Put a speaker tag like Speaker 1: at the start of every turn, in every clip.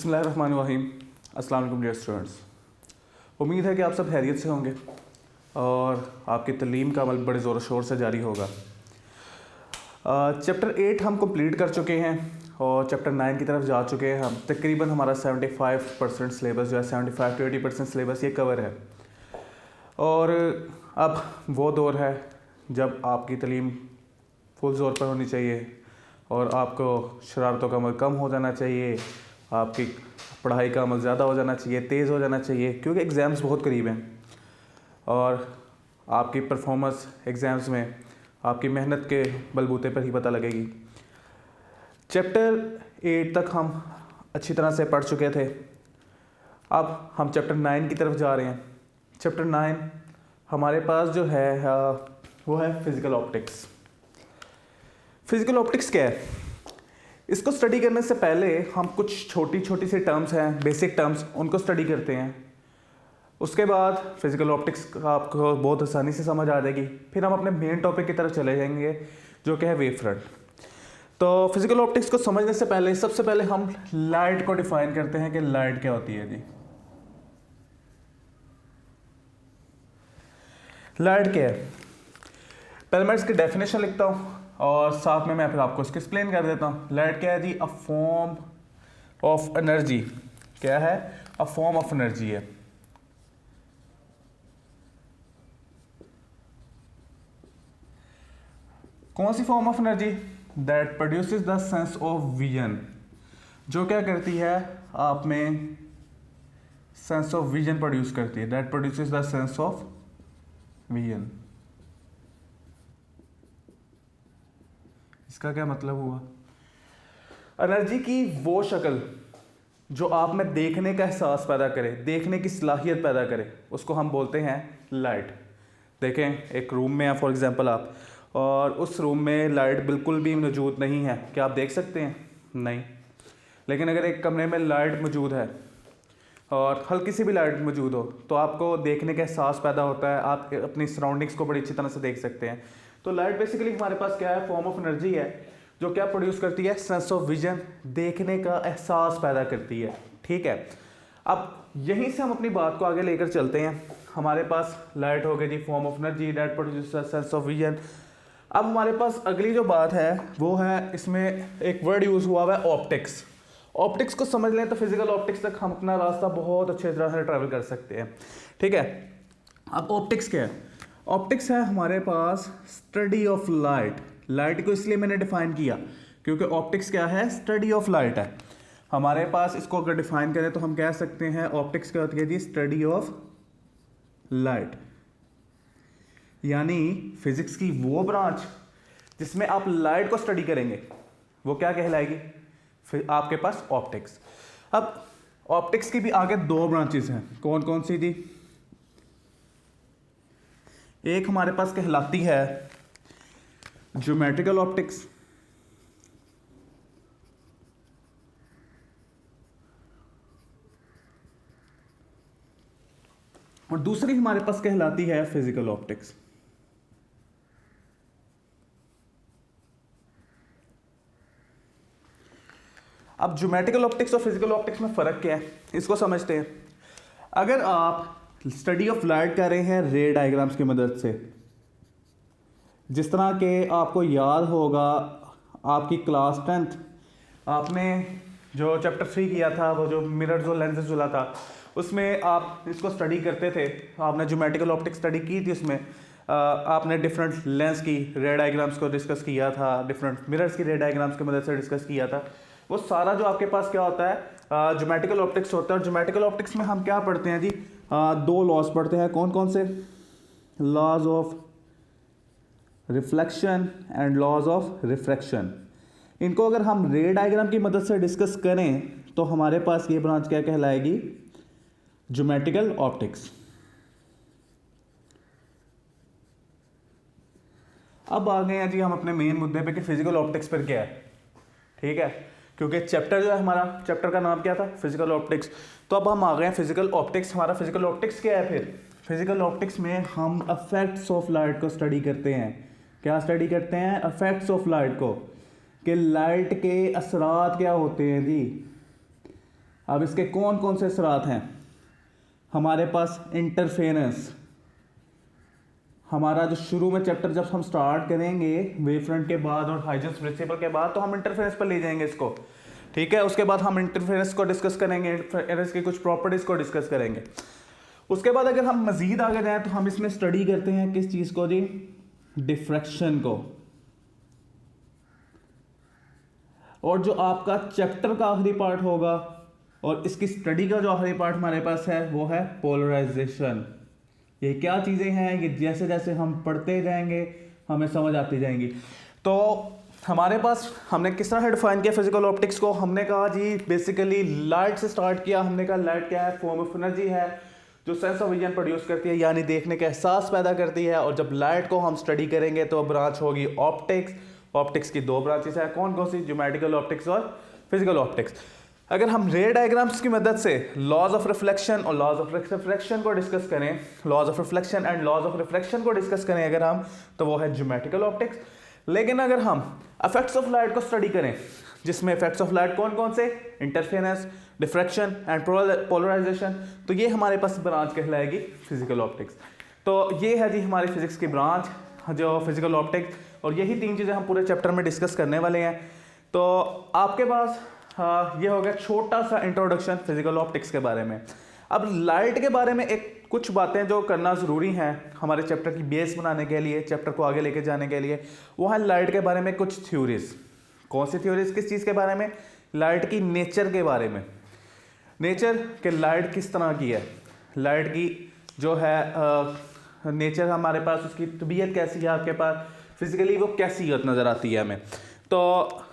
Speaker 1: बिस्मिल्लाहिर्रहमानिर्रहीम। अस्सलाम वालेकुम डियर स्टूडेंट्स। उम्मीद है कि आप सब खैरियत से होंगे और आपकी तालीम का अमल बड़े ज़ोर शोर से जारी होगा। चैप्टर 8 हम कंप्लीट कर चुके हैं और चैप्टर 9 की तरफ जा चुके हैं हम। तकरीबन हमारा 75% सिलेबस जो है 75 to 80% सिलेबस ये कवर है। और अब वो दौर है जब आपकी तालीम फुल ज़ोर पर होनी चाहिए और आपको शरारतों का अमल कम हो जाना चाहिए, आपकी पढ़ाई का अमल ज़्यादा हो जाना चाहिए, तेज़ हो जाना चाहिए, क्योंकि एग्ज़ाम्स बहुत करीब हैं और आपकी परफॉर्मेंस एग्ज़ाम्स में आपकी मेहनत के बलबूते पर ही पता लगेगी। चैप्टर 8 तक हम अच्छी तरह से पढ़ चुके थे। अब हम चैप्टर 9 की तरफ जा रहे हैं। चैप्टर 9 हमारे पास जो है वो है फिज़िकल ऑप्टिक्स। फिज़िकल ऑप्टिक्स क्या है? इसको स्टडी करने से पहले हम कुछ छोटी छोटी सी टर्म्स हैं, बेसिक टर्म्स, उनको स्टडी करते हैं। उसके बाद फिज़िकल ऑप्टिक्स आपको बहुत आसानी से समझ आ जाएगी। फिर हम अपने मेन टॉपिक की तरफ चले जाएंगे जो कि है वेव फ्रंट। तो फिज़िकल ऑप्टिक्स को समझने से पहले सबसे पहले हम लाइट को डिफाइन करते हैं कि लाइट क्या होती है जी। लाइट क्या है? पहले मैं इसकी डेफिनेशन लिखता हूँ और साथ में मैं फिर आपको इसको एक्सप्लेन कर देता हूँ। लाइट क्या है जी? A form of energy. क्या है? अ फॉर्म ऑफ एनर्जी है। कौन सी form of energy? That produces the sense of vision. जो क्या करती है? आप में सेंस ऑफ विजन प्रोड्यूस करती है। That produces the sense of vision. इसका क्या मतलब हुआ? एनर्जी की वो शक्ल जो आप में देखने का एहसास पैदा करे, देखने की सलाहियत पैदा करे, उसको हम बोलते हैं लाइट। देखें, एक रूम में है फॉर एग्जांपल आप, और उस रूम में लाइट बिल्कुल भी मौजूद नहीं है, क्या आप देख सकते हैं? नहीं। लेकिन अगर एक कमरे में लाइट मौजूद है और हल्की सी भी लाइट मौजूद हो तो आपको देखने का एहसास पैदा होता है, आप अपनी सराउंडिंग्स को बड़ी अच्छी तरह से देख सकते हैं। तो लाइट बेसिकली हमारे पास क्या है? फॉर्म ऑफ एनर्जी है जो क्या प्रोड्यूस करती है? सेंस ऑफ विजन, देखने का एहसास पैदा करती है। ठीक है, अब यहीं से हम अपनी बात को आगे लेकर चलते हैं। हमारे पास लाइट हो गई जी, form of energy, that produce sense of vision. अब हमारे पास अगली जो बात है वो है, इसमें एक वर्ड यूज़ हुआ हुआ है ऑप्टिक्स। ऑप्टिक्स को समझ लें तो फिजिकल ऑप्टिक्स तक हम अपना रास्ता बहुत अच्छे तरह से ट्रैवल कर सकते हैं। ठीक है, अब ऑप्टिक्स क्या है? ऑप्टिक्स है हमारे पास स्टडी ऑफ लाइट। लाइट को इसलिए मैंने डिफाइन किया क्योंकि ऑप्टिक्स क्या है? स्टडी ऑफ लाइट है हमारे पास। इसको अगर डिफाइन करें तो हम कह सकते हैं ऑप्टिक्स क्या होती है जी? Study of light. यानी फिजिक्स की वो ब्रांच जिसमें आप लाइट को स्टडी करेंगे वो क्या कहलाएगी? फिर आपके पास ऑप्टिक्स। अब ऑप्टिक्स की भी आगे दो ब्रांचेस हैं। कौन कौन सी जी? एक हमारे पास कहलाती है ज्योमेट्रिकल ऑप्टिक्स, और दूसरी हमारे पास कहलाती है फिजिकल ऑप्टिक्स। अब ज्योमेट्रिकल ऑप्टिक्स और फिजिकल ऑप्टिक्स में फ़र्क क्या है, इसको समझते हैं। अगर आप स्टडी ऑफ लाइट कर रहे हैं रे डायग्राम्स की मदद से, जिस तरह के आपको याद होगा आपकी क्लास 10th आपने जो चैप्टर 3 किया था, वो जो मिरर्स और लेंसेज जुला था, उसमें आप इसको स्टडी करते थे। आपने ज्योमेट्रिकल ऑप्टिक्स स्टडी की थी। उसमें आपने डिफरेंट लेंस की रे डायग्राम्स को डिस्कस किया था, डिफरेंट मिरर्स की रे डायग्राम्स की मदद से डिस्कस किया था। वो सारा जो आपके पास क्या होता है? ज्योमेट्रिकल ऑप्टिक्स होता है। और ज्योमेट्रिकल ऑप्टिक्स में हम क्या पढ़ते हैं जी? दो लॉज पढ़ते हैं। कौन कौन से? Laws of reflection and laws of refraction. इनको अगर हम रे डायग्राम की मदद से डिस्कस करें तो हमारे पास ये ब्रांच क्या कहलाएगी? Geometrical optics. अब आ गए हैं जी हम अपने मेन मुद्दे पे कि फिजिकल ऑप्टिक्स पर क्या है। ठीक है, क्योंकि चैप्टर जो है हमारा, चैप्टर का नाम क्या था? Physical optics. तो अब हम आ गए हैं फिजिकल ऑप्टिक्स। हमारा फिजिकल ऑप्टिक्स क्या है? फिर फिजिकल ऑप्टिक्स में हम इफेक्ट्स ऑफ लाइट को स्टडी करते हैं। क्या स्टडी करते हैं? इफेक्ट्स ऑफ लाइट को, कि लाइट के असरात क्या होते हैं जी। अब इसके कौन कौन से असरात हैं? हमारे पास इंटरफेरेंस, हमारा जो शुरू में चैप्टर जब हम स्टार्ट करेंगे वेव फ्रंट के बाद और हाइजेंस प्रिंसिपल के बाद, तो हम इंटरफेरेंस पर ले जाएंगे इसको, ठीक है। उसके बाद हम इंटरफेरेंस को डिस्कस करेंगे, इंटरफेरेंस की कुछ प्रॉपर्टीज को डिस्कस करेंगे। उसके बाद अगर हम मजीद आगे जाएं तो हम इसमें स्टडी करते हैं किस चीज़ को जी? डिफ्रैक्शन को। और जो आपका चैप्टर का आखिरी पार्ट होगा और इसकी स्टडी का जो आखिरी पार्ट हमारे पास है वो है पोलराइजेशन। ये क्या चीज़ें हैं, ये जैसे जैसे हम पढ़ते जाएंगे हमें समझ आती जाएंगी। तो हमारे पास हमने किस तरह डिफाइन किया फिजिकल ऑप्टिक्स को? हमने कहा जी बेसिकली लाइट से स्टार्ट किया। हमने कहा लाइट क्या है? फॉर्म ऑफ एनर्जी है जो सेंस ऑफ विजन प्रोड्यूस करती है, यानी देखने का एहसास पैदा करती है। और जब लाइट को हम स्टडी करेंगे तो ब्रांच होगी ऑप्टिक्स। ऑप्टिक्स की दो ब्रांचेस है, कौन कौन सी? ज्योमेट्रिकल ऑप्टिक्स और फिजिकल ऑप्टिक्स। अगर हम रे डायग्राम्स की मदद से लॉज ऑफ रिफ्लेक्शन और लॉज ऑफ रिफ्रैक्शन को डिस्कस करें, laws of reflection and laws of refraction को डिस्कस करें अगर हम, तो वो है ज्योमेट्रिकल ऑप्टिक्स। लेकिन अगर हम इफेक्ट्स ऑफ लाइट को स्टडी करें, जिसमें इफेक्ट्स ऑफ लाइट कौन कौन से? इंटरफेरेंस, डिफ्रैक्शन एंड पोलराइजेशन, तो ये हमारे पास ब्रांच कहलाएगी फिजिकल ऑप्टिक्स। तो ये है जी हमारी फिजिक्स की ब्रांच जो फिजिकल ऑप्टिक्स, और यही तीन चीज़ें हम पूरे चैप्टर में डिस्कस करने वाले हैं। तो आपके पास ये हो गया छोटा सा इंट्रोडक्शन फिजिकल ऑप्टिक्स के बारे में। अब लाइट के बारे में एक कुछ बातें जो करना ज़रूरी हैं हमारे चैप्टर की बेस बनाने के लिए, चैप्टर को आगे लेके जाने के लिए, वो है लाइट के बारे में कुछ थ्योरीज। कौन सी थ्योरीज? किस चीज़ के बारे में? लाइट की नेचर के बारे में। नेचर के लाइट किस तरह की है, लाइट की जो है नेचर हमारे पास, उसकी तबीयत कैसी है आपके पास, फिजिकली वो कैसी नज़र आती है हमें। तो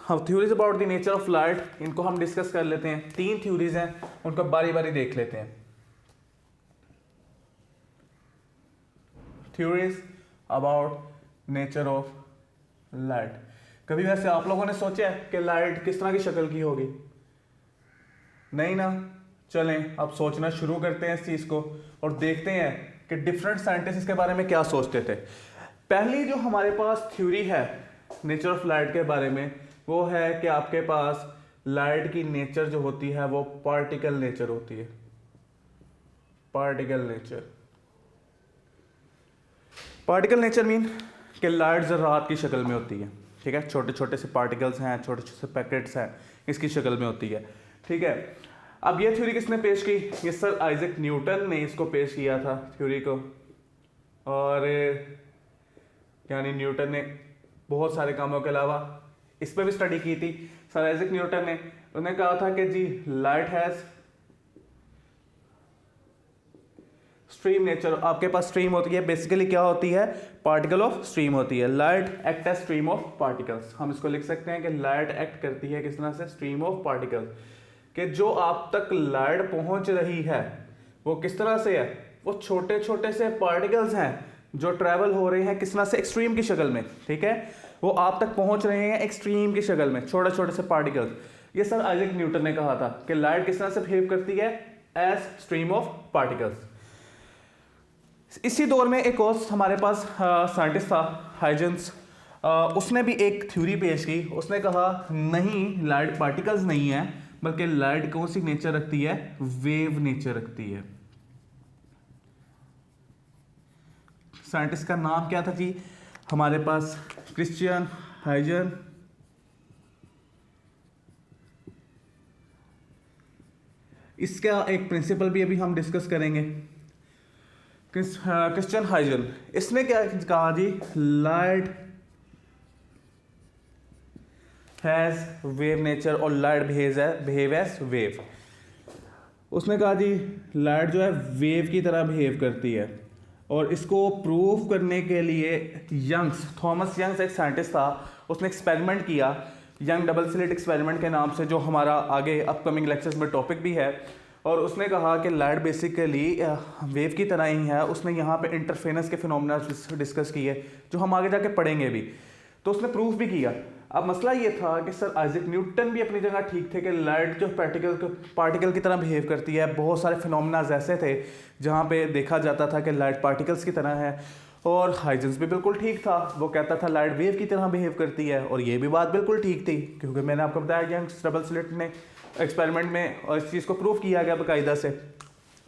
Speaker 1: हम theories about the nature of light, इनको हम डिस्कस कर लेते हैं। 3 थ्योरीज हैं, उनको बारी बारी देख लेते हैं। Theories about nature of light. कभी वैसे आप लोगों ने सोचा है कि लाइट किस तरह की शक्ल की होगी? नहीं ना? चलें अब सोचना शुरू करते हैं इस चीज़ को और देखते हैं कि डिफरेंट साइंटिस्ट इसके बारे में क्या सोचते थे। पहली जो हमारे पास थ्योरी है नेचर ऑफ लाइट के बारे में, वो है कि आपके पास लाइट की नेचर जो होती है वो पार्टिकल नेचर होती है। Particle nature, particle nature mean कि लाइट ज़रात की शक्ल में होती है, ठीक है। छोटे छोटे से पार्टिकल्स हैं, छोटे छोटे से पैकेट्स हैं, इसकी शक्ल में होती है, ठीक है। अब ये थ्योरी किसने पेश की? ये सर आइजैक न्यूटन ने इसको पेश किया था थ्योरी को। और यानी न्यूटन ने बहुत सारे कामों के अलावा इस पर भी स्टडी की थी। सर आइजैक न्यूटन ने उन्होंने कहा था कि जी लाइट हैज़ स्ट्रीम नेचर। आपके पास स्ट्रीम होती है, बेसिकली क्या होती है? पार्टिकल ऑफ स्ट्रीम होती है। Light act as stream of particles. हम इसको लिख सकते हैं कि लाइट एक्ट करती है किस तरह से? Stream of particles. कि जो आप तक लाइट पहुंच रही है वो किस तरह से है? वो छोटे छोटे से पार्टिकल्स हैं जो ट्रैवल हो रहे हैं किस तरह से? एक्सट्रीम की शक्ल में, ठीक है। वो आप तक पहुंच रहे हैं एक्सट्रीम की शक्ल में, छोटे छोटे से पार्टिकल्स। ये सर आइजैक न्यूटन ने कहा था कि लाइट किस तरह से बिहेव करती है? As stream of particles. इसी दौर में एक और हमारे पास साइंटिस्ट था हाइजेंस, उसने भी एक थ्योरी पेश की। उसने कहा नहीं, लाइट पार्टिकल्स नहीं है, बल्कि लाइट कौन सी नेचर रखती है? वेव नेचर रखती है। साइंटिस्ट का नाम क्या था जी? हमारे पास क्रिश्चियन हाइजन। इसका एक प्रिंसिपल भी अभी हम डिस्कस करेंगे। क्रिश्चियन हाइजन, इसने क्या कहा जी? लाइट हैज वेव नेचर और लाइट बिहेव एज वेव। उसने कहा जी लाइट जो है वेव की तरह बिहेव करती है। और इसको प्रूव करने के लिए थॉमस यंग्स एक साइंटिस्ट था, उसने एक्सपेरिमेंट किया, यंग डबल स्लिट एक्सपेरिमेंट के नाम से, जो हमारा आगे अपकमिंग लेक्चर्स में टॉपिक भी है। और उसने कहा कि लाइट बेसिकली वेव की तरह ही है। उसने यहाँ पे इंटरफेरेंस के फिनोमेना डिस्कस किए जो हम आगे जाके पढ़ेंगे भी, तो उसने प्रूफ भी किया। अब मसला ये था कि सर आइजैक न्यूटन भी अपनी जगह ठीक थे कि लाइट जो पार्टिकल की तरह बिहेव करती है। बहुत सारे फिनोमेनाज ऐसे थे जहाँ पे देखा जाता था कि लाइट पार्टिकल्स की तरह है। और हाइजेंस भी बिल्कुल ठीक था, वो कहता था लाइट वेव की तरह बिहेव करती है, और ये भी बात बिल्कुल ठीक थी, क्योंकि मैंने आपको बताया यंग डबल स्लिट ने एक्सपेरिमेंट में और इस चीज़ को प्रूव किया गया बाकायदा से।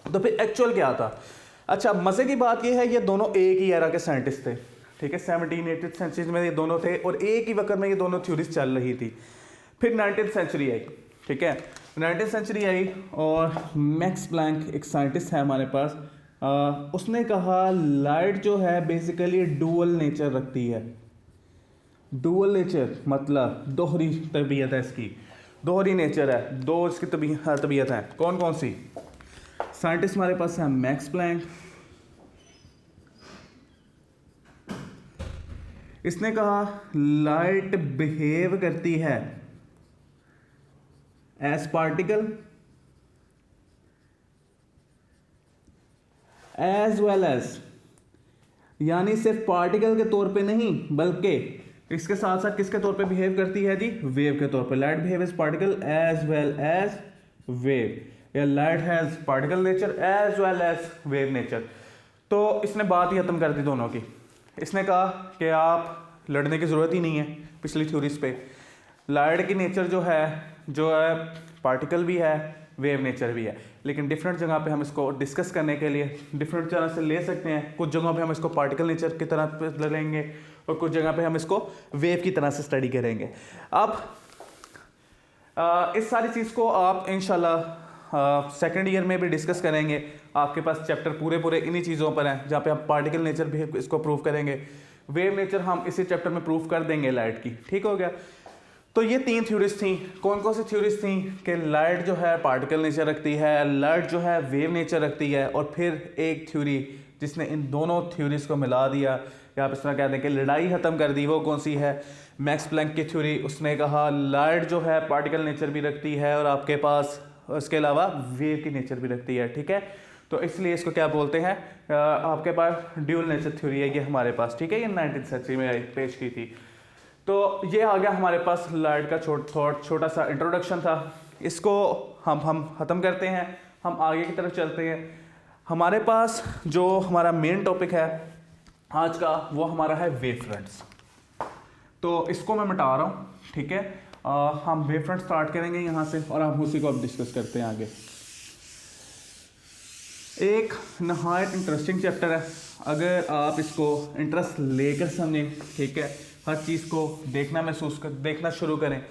Speaker 1: तो फिर एक्चुअल क्या था? अच्छा, मज़े की बात यह है ये दोनों एक ही एरा के साइंटिस्ट थे, ठीक है। 17th सेंचुरी में ये दोनों थे और एक ही वक्त में ये दोनों थ्योरीज चल रही थी। फिर 19th सेंचुरी आई, ठीक है। 19th सेंचुरी आई और मैक्स प्लैंक एक साइंटिस्ट है हमारे पास, उसने कहा लाइट जो है बेसिकली डुअल नेचर रखती है। डुअल नेचर मतलब दोहरी तबीयत है इसकी, दोहरी नेचर है, दो इसकी तबीयत है। कौन कौन सी? साइंटिस्ट हमारे पास है मैक्स प्लैंक, इसने कहा लाइट बिहेव करती है as particle as well as, यानी सिर्फ पार्टिकल के तौर पे नहीं बल्कि इसके साथ साथ किसके तौर पे बिहेव करती है जी? वेव के तौर पे। Light behave as particle as well as wave, या light has particle nature as well as wave nature. तो इसने बात ही खत्म कर दी दोनों की। इसने कहा कि आप लड़ने की ज़रूरत ही नहीं है पिछली थ्योरीज पे। लाइट की नेचर जो है पार्टिकल भी है, वेव नेचर भी है, लेकिन डिफरेंट जगह पे हम इसको डिस्कस करने के लिए डिफरेंट तरह से ले सकते हैं। कुछ जगहों पे हम इसको पार्टिकल नेचर की तरह लेंगे और कुछ जगह पे हम इसको वेव की तरह से स्टडी करेंगे। अब इस सारी चीज़ को आप इंशाल्लाह सेकेंड ईयर में भी डिस्कस करेंगे। आपके पास चैप्टर पूरे इन्हीं चीज़ों पर हैं, जहाँ पे हम पार्टिकल नेचर भी इसको प्रूव करेंगे, वेव नेचर हम इसी चैप्टर में प्रूव कर देंगे लाइट की। ठीक हो गया? तो ये 3 थ्योरीज थी। कौन कौन सी थ्योरीज थी? कि लाइट जो है पार्टिकल नेचर रखती है, लाइट जो है वेव नेचर रखती है, और फिर एक थ्योरी जिसने इन दोनों थ्योरीज को मिला दिया, या आप इस तरह कहते हैं कि लड़ाई ख़त्म कर दी, वो कौन सी है? मैक्स प्लैंक की थ्योरी। उसने कहा लाइट जो है पार्टिकल नेचर भी रखती है और आपके पास उसके अलावा वेव की नेचर भी रखती है। ठीक है, तो इसलिए इसको क्या बोलते हैं? आपके पास ड्यूल नेचर थ्योरी है ये हमारे पास। ठीक है, ये 19th सेंचुरी में पेश की थी। तो ये आ गया हमारे पास लाइट का छोटा सा इंट्रोडक्शन था। इसको हम ख़त्म करते हैं, हम आगे की तरफ चलते हैं। हमारे पास जो हमारा मेन टॉपिक है आज का, वो हमारा है वेव फ्रंट्स। तो इसको मैं मिटा रहा हूँ, ठीक है। हम वेव फ्रंट स्टार्ट करेंगे यहाँ से और हम उसी को अब डिस्कस करते हैं आगे। एक नहायत इंटरेस्टिंग चैप्टर है, अगर आप इसको इंटरेस्ट लेकर समझें, ठीक है, हर चीज़ को देखना शुरू करें।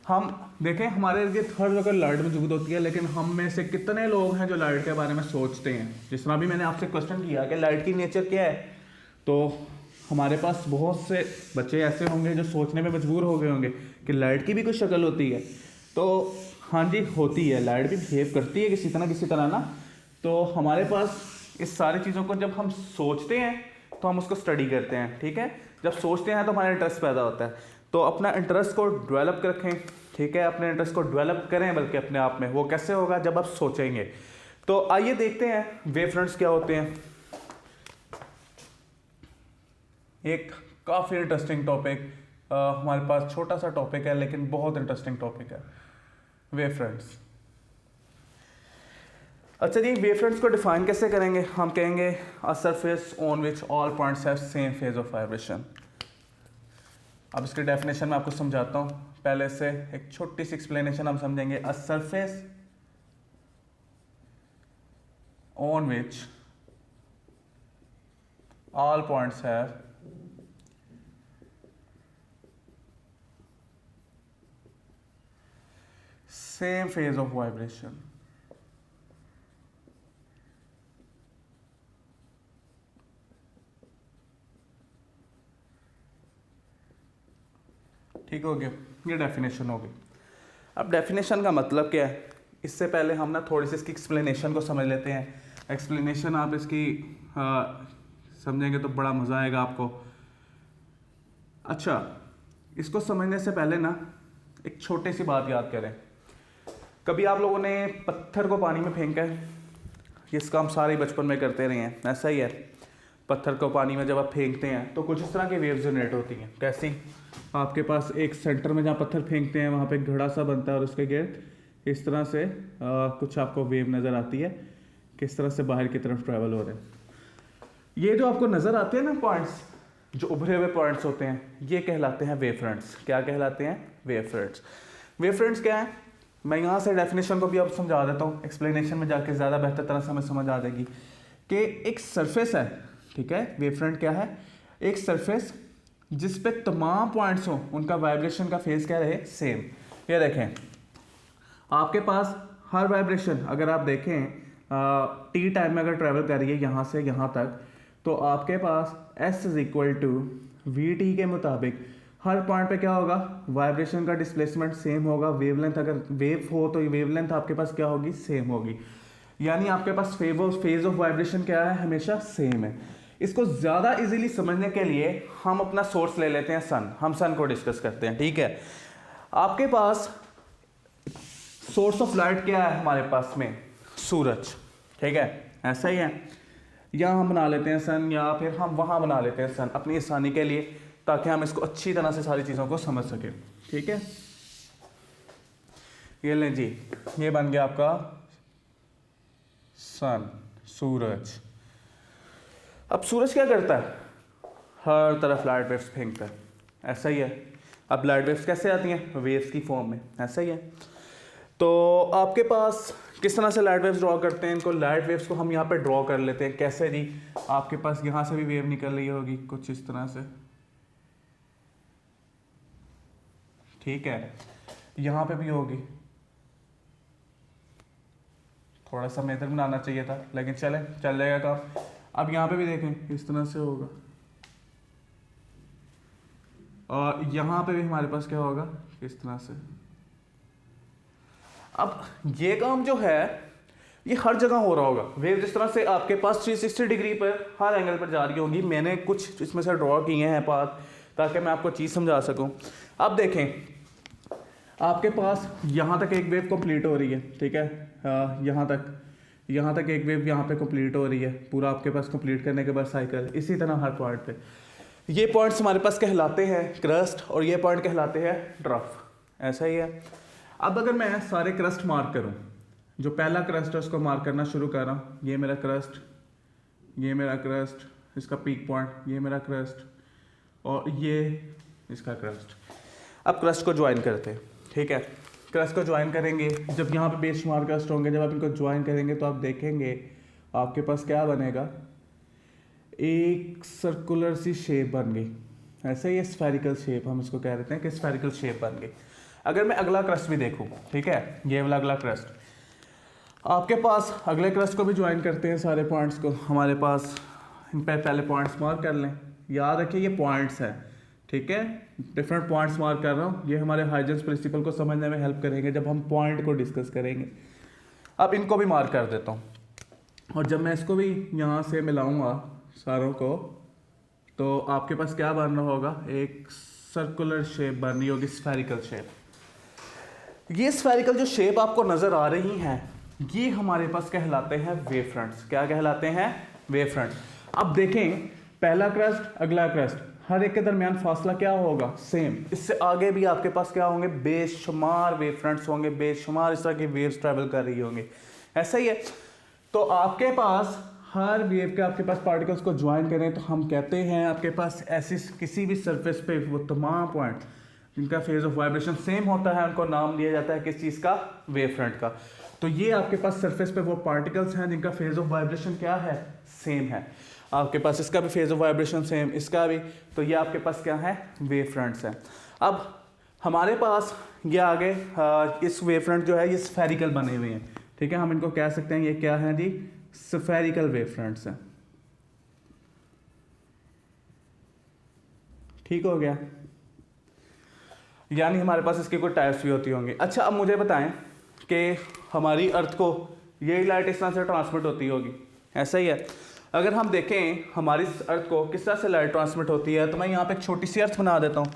Speaker 1: हम देखें हमारे इर्द हर जगह लाइट मौजूद होती है, लेकिन हम में से कितने लोग हैं जो लाइट के बारे में सोचते हैं? जिस तरह भी मैंने आपसे क्वेश्चन किया कि लाइट की नेचर क्या है, तो हमारे पास बहुत से बच्चे ऐसे होंगे जो सोचने में मजबूर हो गए होंगे कि लाइट की भी कोई शक्ल होती है। तो हाँ जी, होती है, लाइट भी बिहेव करती है किसी तरह ना। तो हमारे पास इस सारी चीज़ों को जब हम सोचते हैं तो हम उसको स्टडी करते हैं। ठीक है, जब सोचते हैं तो हमारा इंटरेस्ट पैदा होता है। तो अपना इंटरेस्ट को डेवलप रखें, ठीक है, अपने इंटरेस्ट को डेवलप करें बल्कि अपने आप में। वो कैसे होगा? जब आप सोचेंगे। तो आइए देखते हैं वेव फ्रंट्स क्या होते हैं। एक काफ़ी इंटरेस्टिंग टॉपिक हमारे पास, छोटा सा टॉपिक है लेकिन बहुत इंटरेस्टिंग टॉपिक है, वेव फ्रंट्स। अच्छा जी, वेव फ्रंट्स को डिफाइन कैसे करेंगे? हम कहेंगे a surface on which all points have same phase of vibration. अब इसकी डेफिनेशन मैं आपको समझाता हूँ। पहले से एक छोटी सी एक्सप्लेनेशन हम समझेंगे। A surface on which all points have same phase of vibration. ठीक हो गया, ये डेफिनेशन हो गई। अब डेफिनेशन का मतलब क्या है, इससे पहले हम ना थोड़ी सी इसकी एक्सप्लेनेशन को समझ लेते हैं। एक्सप्लेनेशन आप इसकी समझेंगे तो बड़ा मज़ा आएगा आपको। अच्छा, इसको समझने से पहले ना एक छोटी सी बात याद करें। कभी आप लोगों ने पत्थर को पानी में फेंका है? इसका हम सारे बचपन में करते रहे हैं, ऐसा ही है। पत्थर को पानी में जब आप फेंकते हैं तो कुछ इस तरह की वेव जनरेट होती हैं। कैसी? आपके पास एक सेंटर में जहाँ पत्थर फेंकते हैं वहाँ पे एक घड़ा सा बनता है और उसके गिर्द इस तरह से कुछ आपको वेव नज़र आती है, किस तरह से बाहर की तरफ ट्रैवल हो रहे हैं। ये जो आपको नज़र आते हैं ना पॉइंट्स, जो उभरे हुए पॉइंट्स होते हैं, ये कहलाते हैं वेव फ्रंट्स। क्या कहलाते हैं? Wave fronts. वेव फ्रंट्स क्या है? मैं यहाँ से डेफिनेशन को भी अब समझा देता हूँ, एक्सप्लेनेशन में जाके ज़्यादा बेहतर तरह से हमें समझ आ जाएगी कि एक सरफेस है, ठीक है, वेव फ्रंट क्या है, एक सरफेस जिस पे तमाम पॉइंट्स हों उनका वाइब्रेशन का फेज क्या रहे, सेम। ये देखें आपके पास हर वाइब्रेशन अगर आप देखें टी टाइम में अगर ट्रेवल करिए यहाँ से यहाँ तक, तो आपके पास S is equal to v t के मुताबिक हर पॉइंट पे क्या होगा, वाइब्रेशन का डिस्प्लेसमेंट सेम होगा। वेवलेंथ अगर वेव हो तो वेवलेंथ आपके पास क्या होगी, सेम होगी। यानी आपके पास फेज ऑफ वाइब्रेशन क्या है, हमेशा सेम है। इसको ज़्यादा इजीली समझने के लिए हम अपना सोर्स ले लेते हैं सन, हम सन को डिस्कस करते हैं, ठीक है। आपके पास सोर्स ऑफ लाइट क्या है हमारे पास में, सूरज, ठीक है, ऐसा ही है। या हम बना लेते हैं सन या फिर हम वहाँ बना लेते हैं सन अपनी आसानी के लिए, ताकि हम इसको अच्छी तरह से सारी चीज़ों को समझ सकें, ठीक है। ये लें जी, ये बन गया आपका सन, सूरज। अब सूरज क्या करता है, हर तरफ लाइट वेव्स फेंकता है, ऐसा ही है। अब लाइट वेव्स कैसे आती हैं, वेव्स की फॉर्म में, ऐसा ही है। तो आपके पास किस तरह से लाइट वेव्स ड्रॉ करते हैं, इनको लाइट वेव्स को हम यहाँ पे ड्रॉ कर लेते हैं। कैसे जी, आपके पास यहाँ से भी वेव निकल रही होगी कुछ इस तरह से, ठीक है, यहाँ पे भी होगी। थोड़ा सा मेथड बनाना चाहिए था, लेकिन चल जाएगा काम। अब यहाँ पे भी देखें इस तरह से होगा, और यहाँ पे भी हमारे पास क्या होगा, इस तरह से। अब ये काम जो है ये हर जगह हो रहा होगा। वेव जिस तरह से आपके पास 360 डिग्री पर हर एंगल पर जा रही होगी। मैंने कुछ इसमें से ड्रॉ किए हैं पाथ, ताकि मैं आपको चीज़ समझा सकूं। अब देखें आपके पास यहाँ तक एक वेव कंप्लीट हो रही है, ठीक है, यहाँ तक एक वेव यहाँ पे कंप्लीट हो रही है, पूरा आपके पास कंप्लीट करने के बाद साइकिल। इसी तरह हर पॉइंट पे ये पॉइंट्स हमारे पास कहलाते हैं क्रस्ट, और ये पॉइंट कहलाते हैं ड्रफ, ऐसा ही है। अब अगर मैं सारे क्रस्ट मार्क करूँ, जो पहला क्रस्ट है उसको मार्क करना शुरू कर रहा हूँ, ये मेरा क्रस्ट, ये मेरा क्रस्ट, इसका पीक पॉइंट, ये मेरा क्रस्ट, और ये इसका क्रस्ट। अब क्रस्ट को ज्वाइन करते हैं, ठीक है। क्रस्ट को ज्वाइन करेंगे, जब यहाँ पे बेशुमार क्रस्ट होंगे, जब आप इनको ज्वाइन करेंगे तो आप देखेंगे आपके पास क्या बनेगा, एक सर्कुलर सी शेप बन गई। ऐसे ही स्फेरिकल शेप हम इसको कह देते हैं कि स्फेरिकल शेप बन गई। अगर मैं अगला क्रस्ट भी देखूँ, ठीक है, ये वाला अगला क्रस्ट, आपके पास अगले क्रस्ट को भी ज्वाइन करते हैं सारे पॉइंट्स को। हमारे पास इन पर पहले पॉइंट्स मार्क कर लें, याद रखिए ये पॉइंट्स हैं, ठीक है, डिफरेंट पॉइंट्स मार्क कर रहा हूँ। ये हमारे हाइजेंस प्रिंसिपल को समझने में हेल्प करेंगे जब हम पॉइंट को डिस्कस करेंगे। अब इनको भी मार्क कर देता हूँ, और जब मैं इसको भी यहाँ से मिलाऊंगा सारों को, तो आपके पास क्या बन रहा होगा, एक सर्कुलर शेप बन रही होगी, स्फेरिकल शेप। ये स्फेरिकल जो शेप आपको नज़र आ रही हैं, ये हमारे पास कहलाते हैं वेव फ्रंट्स। क्या कहलाते हैं, वेव फ्रंट। अब देखें पहला क्रस्ट अगला क्रस्ट, हर एक के दरमियान फासला क्या होगा, सेम। इससे आगे भी आपके पास क्या होंगे, बेशुमार वेव फ्रंट्स होंगे, बेशुमार इस तरह की वेव्स ट्रैवल कर रही होंगी, ऐसा ही है। तो आपके पास हर वेव के आपके पास पार्टिकल्स को ज्वाइन करें तो हम कहते हैं आपके पास ऐसी किसी भी सरफेस पे वो तमाम पॉइंट जिनका फेज ऑफ वाइब्रेशन सेम होता है, उनको नाम दिया जाता है किस चीज़ का, वेव फ्रंट का। तो ये आपके पास सरफेस पे वो पार्टिकल्स हैं जिनका फेज ऑफ वाइब्रेशन क्या है, सेम है। आपके पास इसका भी फेज ऑफ वाइब्रेशन सेम, इसका भी, तो ये आपके पास क्या है, वेव फ्रंट्स हैं। अब हमारे पास ये आगे इस वेव फ्रंट जो है ये स्फेरिकल बने हुए हैं, ठीक है, हम इनको कह सकते हैं ये क्या है जी, स्फेरिकल वेव फ्रंट्स हैं। ठीक हो गया, यानी हमारे पास इसके कोई टाइप्स भी होती होंगी। अच्छा अब मुझे बताएं कि हमारी अर्थ को यही लाइट इस तरह से ट्रांसमिट होती होगी, ऐसा ही है। अगर हम देखें हमारी अर्थ को किस तरह से लाइट ट्रांसमिट होती है, तो मैं यहाँ पे एक छोटी सी अर्थ बना देता हूँ।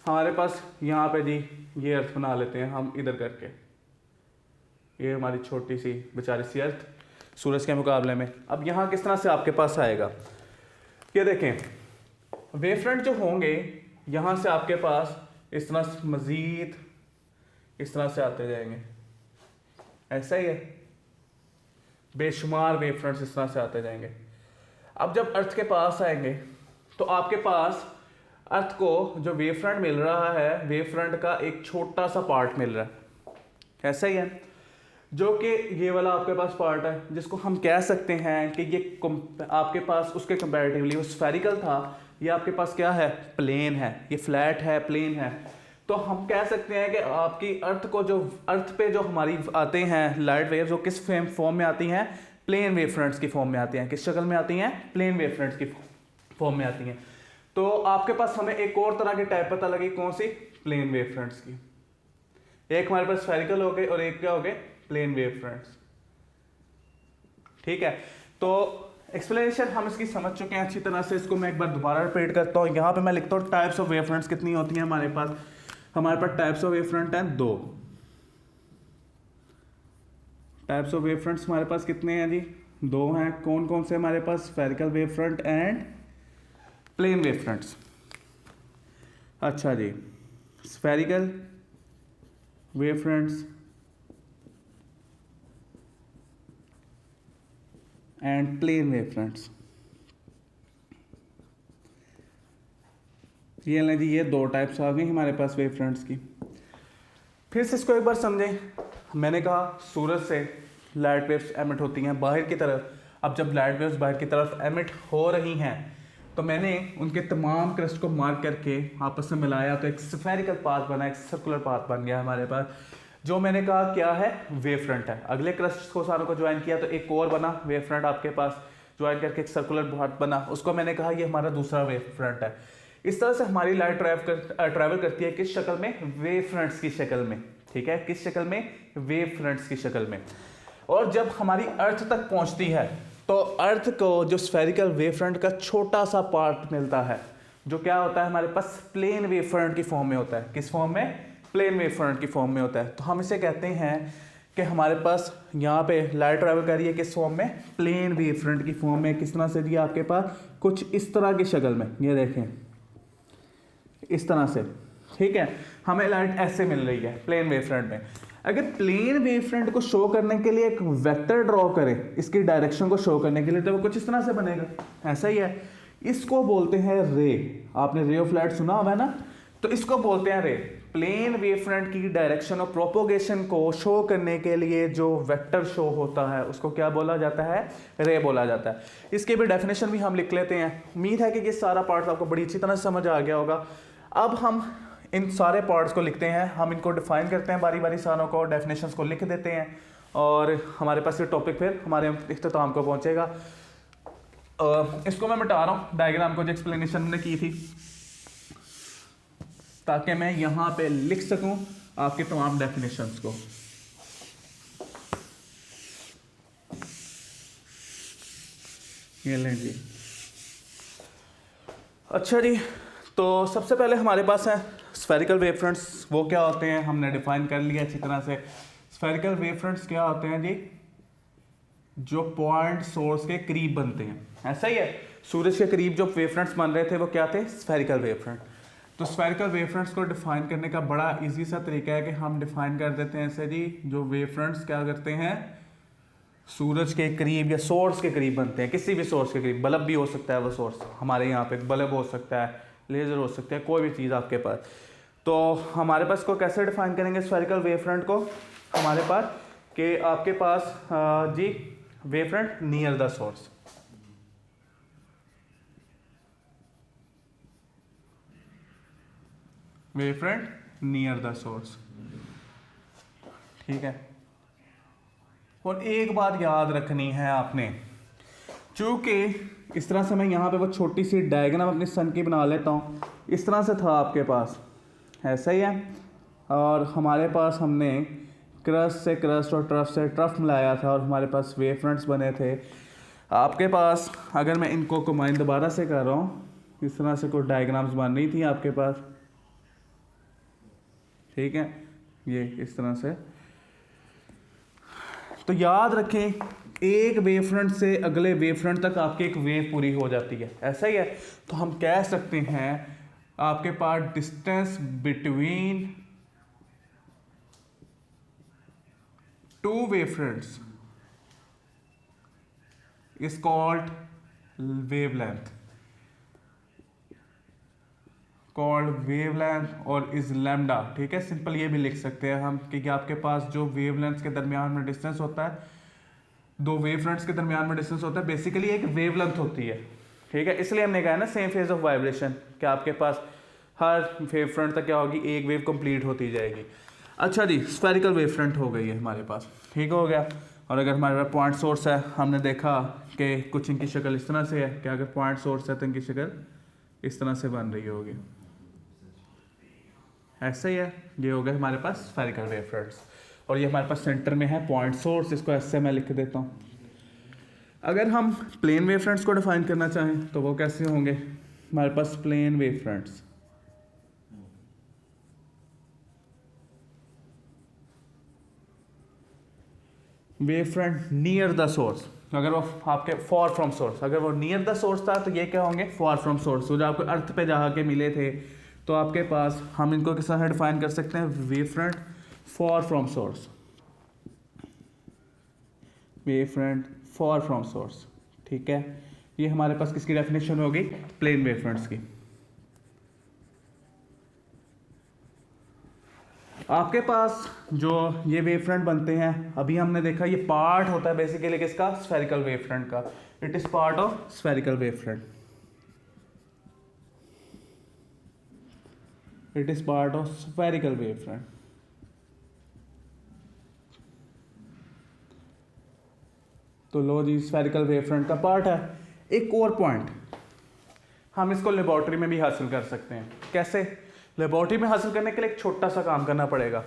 Speaker 1: हमारे पास यहाँ पे जी ये अर्थ बना लेते हैं हम इधर करके, ये हमारी छोटी सी बेचारी सी अर्थ सूरज के मुकाबले में। अब यहाँ किस तरह से आपके पास आएगा, ये देखें वेव फ्रंट जो होंगे यहाँ से आपके पास इस तरह मज़ीद इस तरह से आते जाएंगे, ऐसा ही है, बेशुमार वेव फ्रंट्स इस तरह से आते जाएंगे। अब जब अर्थ के पास आएंगे तो आपके पास अर्थ को जो वेव फ्रंट मिल रहा है, वेव फ्रंट का एक छोटा सा पार्ट मिल रहा ऐसा ही है। जो कि ये वाला आपके पास पार्ट है जिसको हम कह सकते हैं कि ये आपके पास उसके कंपैरेटिवली वो स्फेरिकल था, ये आपके पास क्या है, प्लेन है, ये फ्लैट है, प्लेन है। तो हम कह सकते हैं कि आपकी अर्थ को जो अर्थ पे जो हमारी आते हैं लाइट वेव, जो किस फॉर्म में आती हैं, प्लेन वेव फ्रंट्स की फॉर्म में आती हैं। किस शक्ल में आती हैं, प्लेन वेव फ्रंट्स की फॉर्म में आती हैं। तो आपके पास हमें एक और तरह की टाइप पता लगी, कौन सी, प्लेन वेव फ्रंट्स की। एक हमारे पास स्फेरिकल हो गए और एक क्या हो गए, प्लेन वेव फ्रंट्स। ठीक है, तो एक्सप्लेनेशन हम इसकी समझ चुके हैं अच्छी तरह से। इसको मैं एक बार दोबारा रिपीट करता हूँ। यहाँ पे मैं लिखता हूँ टाइप्स ऑफ वेव फ्रंट्स कितनी होती हैं हमारे पास। हमारे पास टाइप्स ऑफ वेव फ्रंट हैं 2। टाइप्स ऑफ वेव फ्रंट्स हमारे पास कितने हैं जी, 2 हैं। कौन कौन से हमारे पास, spherical wave front and plane wave fronts. अच्छा जी, spherical wave fronts and plane wave fronts, ये लें जी, ये 2 टाइप्स आ गई हमारे पास वेव फ्रंट्स की। फिर से इसको एक बार समझें। मैंने कहा सूरज से लाइट वेव्स एमिट होती हैं बाहर की तरफ। अब जब लाइट वेव्स बाहर की तरफ एमिट हो रही हैं तो मैंने उनके तमाम क्रस्ट को मार्क करके आपस में मिलाया तो एक स्फेरिकल पाथ बना, एक सर्कुलर पाथ बन गया हमारे पास, जो मैंने कहा क्या है, वेव फ्रंट है। अगले क्रस्ट को सारों को ज्वाइन किया तो एक और बना वेव फ्रंट आपके पास, ज्वाइन करके एक सर्कुलर पाथ बना, उसको मैंने कहा ये हमारा दूसरा वेव फ्रंट है। इस तरह से हमारी लाइट ट्रैवल करती है किस शक्ल में, वेव फ्रंट्स की शक्ल में। ठीक है, किस शक्ल में, वेव फ्रंट्स की शक्ल में। और जब हमारी अर्थ तक पहुंचती है तो अर्थ को जो स्फेरिकल वेव फ्रंट का छोटा सा पार्ट मिलता है, जो क्या होता है हमारे पास, प्लेन वेव फ्रंट की फॉर्म में होता है। किस फॉर्म में, प्लेन वेव फ्रंट की फॉर्म में होता है। तो हम इसे कहते हैं कि हमारे पास यहाँ पे लाइट ट्रैवल कर रही है किस फॉर्म में, प्लेन वेव फ्रंट की फॉर्म में। किस तरह से दिया आपके पास, कुछ इस तरह की शक्ल में, ये देखें इस तरह से। ठीक है, हमें लाइट ऐसे मिल रही है प्लेन वेव फ्रंट में। अगर प्लेन वेव फ्रंट को शो करने के लिए एक वेक्टर ड्रॉ करें इसकी डायरेक्शन को शो करने के लिए, तो वो कुछ इस तरह से बनेगा, ऐसा ही है। इसको बोलते हैं रे। आपने रे ऑफ लाइट सुना हुआ है ना, तो इसको बोलते हैं रे। प्लेन वेव फ्रंट की डायरेक्शन और प्रोपोगेशन को शो करने के लिए जो वेक्टर शो होता है उसको क्या बोला जाता है, रे बोला जाता है। इसके भी डेफिनेशन भी हम लिख लेते हैं। उम्मीद है कि ये सारा पार्ट आपको बड़ी अच्छी तरह समझ आ गया होगा। अब हम इन सारे पार्ट्स को लिखते हैं, हम इनको डिफाइन करते हैं बारी बारी, सारों को डेफिनेशंस को लिख देते हैं और हमारे पास ये टॉपिक फिर हमारे इख्तिताम को पहुंचेगा। इसको मैं मिटा रहा हूँ डायग्राम को, जो एक्सप्लेनेशन हमने की थी, ताकि मैं यहाँ पे लिख सकूं आपके तमाम डेफिनेशंस को। ये लें जी। अच्छा जी, तो सबसे पहले हमारे पास है स्फेरिकल वेव फ्रंट्स। वो क्या होते हैं हमने डिफाइन कर लिया अच्छी तरह से। स्फेरिकल वेव फ्रंट्स क्या होते हैं जी, जो पॉइंट सोर्स के करीब बनते हैं। ऐसा ही है, सूरज के करीब जो वेव फ्रंट्स बन रहे थे वो क्या थे, स्फेरिकल वेव फ्रंट। तो स्फेरिकल वेव फ्रंट्स को डिफाइन करने का बड़ा इजी सा तरीका है कि हम डिफाइन कर देते हैं ऐसे जी, जो वेव फ्रंट्स क्या करते हैं, सूरज के करीब या सोर्स के करीब बनते हैं, किसी भी सोर्स के करीब। बल्ब भी हो सकता है वो सोर्स, हमारे यहाँ पे बल्ब हो सकता है, लेज़र हो सकता है, कोई भी चीज़ आपके पास। तो हमारे पास को कैसे डिफाइन करेंगे स्फेरिकल वेव फ्रंट को, हमारे पास कि आपके पास जी wave front near the source, wave front near the source. ठीक है, और एक बात याद रखनी है आपने, चूंकि इस तरह से मैं यहाँ पे वो छोटी सी डायग्राम अपनी सन की बना लेता हूँ। इस तरह से था आपके पास, ऐसा ही है, और हमारे पास हमने क्रस्ट से क्रस्ट और ट्रफ से ट्रफ मिलाया था और हमारे पास वेव फ्रंट्स बने थे। आपके पास अगर मैं इनको कंबाइन दोबारा से कर रहा हूँ, इस तरह से कुछ डायग्राम्स बन रही थी आपके पास। ठीक है, ये इस तरह से। तो याद रखें, एक वेव फ्रंट से अगले वेव फ्रंट तक आपकी एक वेव पूरी हो जाती है, ऐसा ही है। तो हम कह सकते हैं आपके पास distance between two wave fronts is called wavelength. Called wavelength और इज लैम्डा। ठीक है, सिंपल ये भी लिख सकते हैं हम कि आपके पास जो वेवलेंथ्स के दरमियान में डिस्टेंस होता है, दो वेव फ्रंट्स के दरमियान में डिस्टेंस होता है, बेसिकली एक वेवलेंथ होती है। ठीक है, इसलिए हमने कहा ना सेम फेज ऑफ वाइब्रेशन, कि आपके पास हर वेव फ्रंट तक क्या होगी, एक वेव कंप्लीट होती जाएगी। अच्छा जी, स्फेरिकल वेव फ्रंट हो गई है हमारे पास, ठीक हो गया। और अगर हमारे पास पॉइंट सोर्स है, हमने देखा कि कुछ इनकी शक्ल इस तरह से है कि अगर पॉइंट सोर्स है तो इनकी शक्ल इस तरह से बन रही होगी, ऐसा ही है। ये हो गया हमारे पास स्फेरिकल वेव फ्रंट्स, और ये हमारे पास सेंटर में है पॉइंट सोर्स, इसको ऐसे मैं लिख देता हूँ। अगर हम प्लेन वेव फ्रंट्स को डिफाइन करना चाहें तो वो कैसे होंगे, हमारे पास plane wave fronts, wave front near the source, अगर वो आपके फॉर फ्रॉम सोर्स, अगर वो नियर द सोर्स था तो ये क्या होंगे, फॉर फ्रॉम सोर्स। तो जो आपको अर्थ पे जाके मिले थे, तो आपके पास हम इनको किस तरह डिफाइन कर सकते हैं, wave front for from source, wave front for from source. ठीक है, ये हमारे पास किसकी डेफिनेशन होगी, प्लेन वेव फ्रंट्स की। आपके पास जो ये वेव फ्रंट बनते हैं, अभी हमने देखा ये पार्ट होता है बेसिकली किसका, स्फेरिकल वेव फ्रंट का। It is part of spherical wave front, it is part of spherical wave front. तो लो जी, स्फेरिकल वेव फ्रंट का पार्ट है। एक और पॉइंट, हम इसको लेबोरेटरी में भी हासिल कर सकते हैं। कैसे, लेबोरेटरी में हासिल करने के लिए एक छोटा सा काम करना पड़ेगा।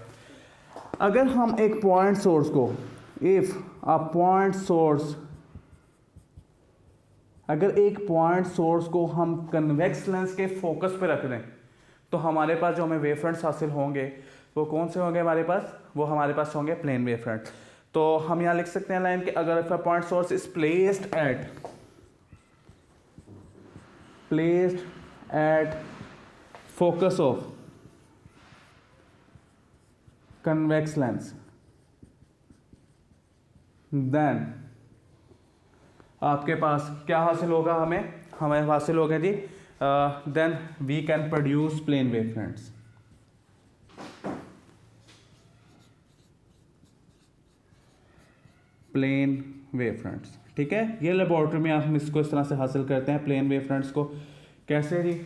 Speaker 1: अगर हम एक पॉइंट सोर्स को, इफ अ पॉइंट सोर्स, अगर एक पॉइंट सोर्स को हम कन्वेक्स लेंस के फोकस पे रख दें, तो हमारे पास जो हमें वेव फ्रंट्स हासिल होंगे वो कौन से होंगे हमारे पास, वो हमारे पास होंगे प्लेन वेव फ्रंट। तो हम यहाँ लिख सकते हैं लाइन कि अगर point source is placed at focus of convex lens, then आपके पास क्या हासिल होगा, हमें हासिल होगा जी, then we can produce plane wave fronts. Plane wave fronts, ठीक है। ये लेबोरेटरी में हम इसको इस तरह से हासिल करते हैं प्लेन वेव फ्रंट्स को। कैसे जी,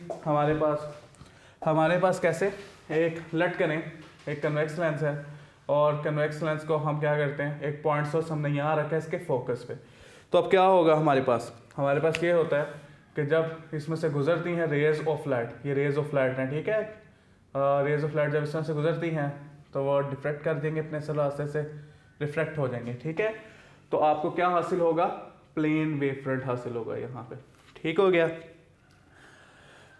Speaker 1: हमारे पास कैसे, एक लटकन है, एक कन्वेक्स लेंस है, और कन्वेक्स लेंस को हम क्या करते हैं, एक पॉइंट सोर्स हमने यहाँ रखा है इसके फोकस पे। तो अब क्या होगा हमारे पास ये होता है कि जब इसमें से गुजरती हैं रेज ऑफ लाइट, ये रेज ऑफ लाइट हैं, ठीक है, रेज ऑफ लाइट जब इसमें से गुजरती हैं तो वो डिफ्रेक्ट कर देंगे अपने से, रास्ते से रिफ्लेक्ट हो जाएंगे, ठीक है। तो आपको क्या हासिल होगा, प्लेन वेव फ्रंट हासिल होगा यहाँ पे, ठीक हो गया।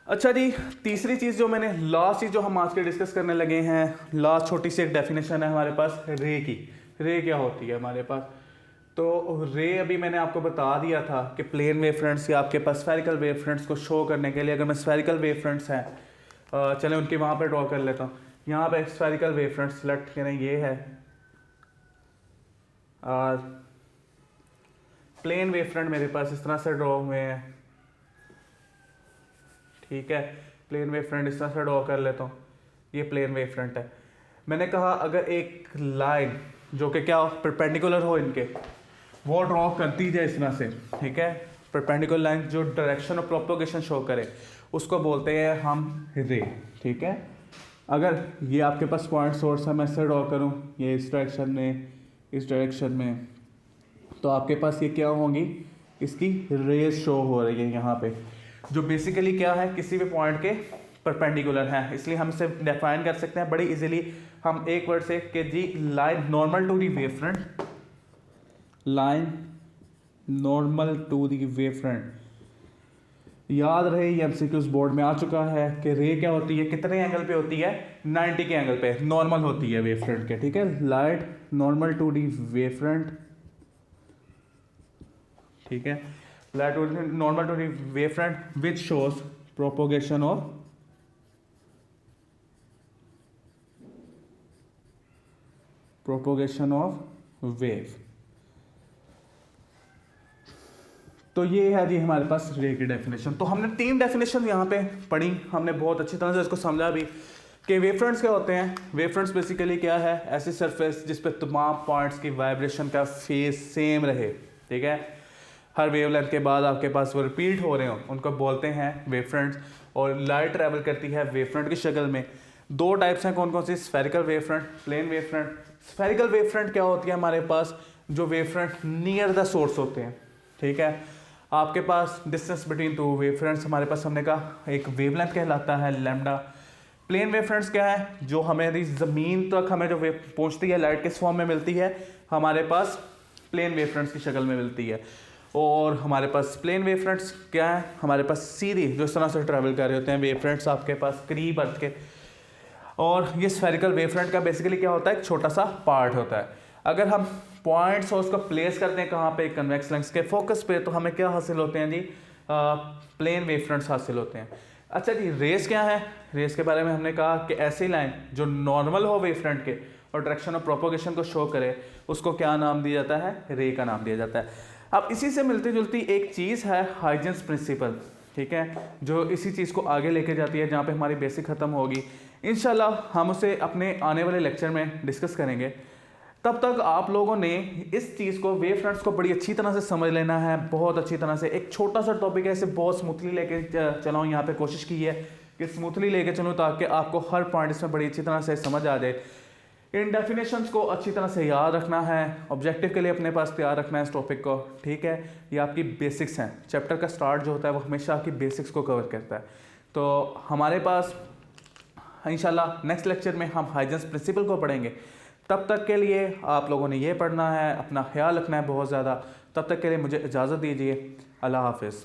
Speaker 1: अच्छा जी, तीसरी चीज़ जो मैंने लास्ट चीज़ जो हम आज के डिस्कस करने लगे हैं, लास्ट छोटी सी एक डेफिनेशन है हमारे पास रे की। रे क्या होती है हमारे पास, तो रे अभी मैंने आपको बता दिया था कि प्लेन वेव फ्रंट्स या आपके पास स्फेरिकल वेव फ्रंट्स को शो करने के लिए, अगर मैं स्फेरिकल वेव फ्रंट्स हैं, चलें उनके वहाँ पर ड्रॉ कर लेता हूँ। यहाँ पे स्फेरिकल वेव फ्रंट्स सेलेक्ट करें, ये है, और प्लेन वेव फ्रंट मेरे पास इस तरह से ड्रॉ हुए हैं, ठीक है। प्लेन वेव फ्रंट इस तरह से ड्रॉ कर लेता हूँ, ये प्लेन वेव फ्रंट है। मैंने कहा अगर एक लाइन जो कि क्या परपेंडिकुलर हो इनके, वो ड्रॉ करती जाए इस तरह से, ठीक है, परपेंडिकुलर लाइन जो डायरेक्शन ऑफ प्रोपोगेशन शो करे, उसको बोलते हैं हम रे, ठीक है। अगर ये आपके पास पॉइंट सोर्स है, मैं इसे ड्रॉ करूँ ये इस डायरेक्शन में, तो आपके पास ये क्या होंगी, इसकी रेज शो हो रही है यहाँ पे, जो बेसिकली क्या है, किसी भी पॉइंट के परपेंडिकुलर है। इसलिए हम इसे डिफाइन कर सकते हैं बड़ी इजीली, हम एक वर्ड से कि जी line normal to the wave front, line normal to the wave front. याद रहे ये एमसीक्यूज बोर्ड में आ चुका है कि रे क्या होती है, कितने एंगल पे होती है, 90 के एंगल पे नॉर्मल होती है वेव फ्रंट के, ठीक है। Light normal to the wave front, ठीक है, light normal to the wave front which shows propagation of wave. तो ये है जी हमारे पास रे की डेफिनेशन। तो हमने 3 डेफिनेशन यहाँ पे पढ़ी, हमने बहुत अच्छी तरह से इसको समझा भी कि वेवफ्रंट्स क्या होते हैं। वेवफ्रंट्स बेसिकली क्या है, ऐसी सरफेस जिस पे तमाम पॉइंट्स की वाइब्रेशन का फेज सेम रहे, ठीक है, हर वेवलेंथ के बाद आपके पास वो रिपीट हो रहे हो, उनको बोलते हैं वेवफ्रंट्स। और लाइट ट्रैवल करती है वेवफ्रंट की शक्ल में। 2 टाइप्स हैं, कौन कौन सी, spherical wavefront, plane wavefront. Spherical wavefront क्या होती है हमारे पास, जो वेवफ्रंट नियर द सोर्स होते हैं, ठीक है। आपके पास डिस्टेंस बिटवीन 2 वेवफ्रंट्स हमारे पास हमने कहा एक वेवलेंथ कहलाता है लैम्डा। प्लेन वेवफ्रंट्स क्या है, जो हमारी ज़मीन तक हमें जो वेव पहुंचती है लाइट किस फॉर्म में मिलती है, हमारे पास प्लेन वेवफ्रंट्स की शक्ल में मिलती है। और हमारे पास प्लेन वेवफ्रंट्स क्या है, हमारे पास सीधी जो इस तरह से ट्रैवल कर रहे होते हैं वेवफ्रंट्स आपके पास करीब अर्थ के। और ये स्फेरिकल वेवफ्रंट का बेसिकली क्या होता है, एक छोटा सा पार्ट होता है। अगर हम पॉइंट सोर्स को प्लेस करते हैं कहाँ पे, कन्वेक्स लेंस के फोकस पे, तो हमें क्या हासिल होते हैं जी, प्लेन वेवफ्रंट्स हासिल होते हैं। अच्छा जी, रेस क्या है, रेस के बारे में हमने कहा कि ऐसी लाइन जो नॉर्मल हो वेवफ्रंट के और डायरेक्शन ऑफ प्रोपोगेशन को शो करे, उसको क्या नाम दिया जाता है, रे का नाम दिया जाता है। अब इसी से मिलती जुलती एक चीज़ है हाइजेंस प्रिंसिपल, ठीक है, जो इसी चीज़ को आगे लेके जाती है, जहाँ पे हमारी बेसिक ख़त्म होगी। इंशाल्लाह हम उसे अपने आने वाले लेक्चर में डिस्कस करेंगे। तब तक आप लोगों ने इस चीज़ को, वेवफ्रंट्स को बड़ी अच्छी तरह से समझ लेना है, बहुत अच्छी तरह से। एक छोटा सा टॉपिक है, इसे बहुत स्मूथली लेके चलाऊँ, यहाँ पे कोशिश की है कि स्मूथली लेके चलूँ ताकि आपको हर पॉइंट इसमें बड़ी अच्छी तरह से समझ आ जाए। इन डेफिनेशंस को अच्छी तरह से याद रखना है, ऑब्जेक्टिव के लिए अपने पास तैयार रखना है इस टॉपिक को, ठीक है। ये आपकी बेसिक्स हैं, चैप्टर का स्टार्ट जो होता है वो हमेशा आपकी बेसिक्स को कवर करता है। तो हमारे पास इंशाल्लाह नेक्स्ट लेक्चर में हम हाइजेंस प्रिंसिपल को पढ़ेंगे। तब तक के लिए आप लोगों ने ये पढ़ना है, अपना ख्याल रखना है बहुत ज़्यादा। तब तक के लिए मुझे इजाज़त दीजिए, अल्लाह हाफिज़।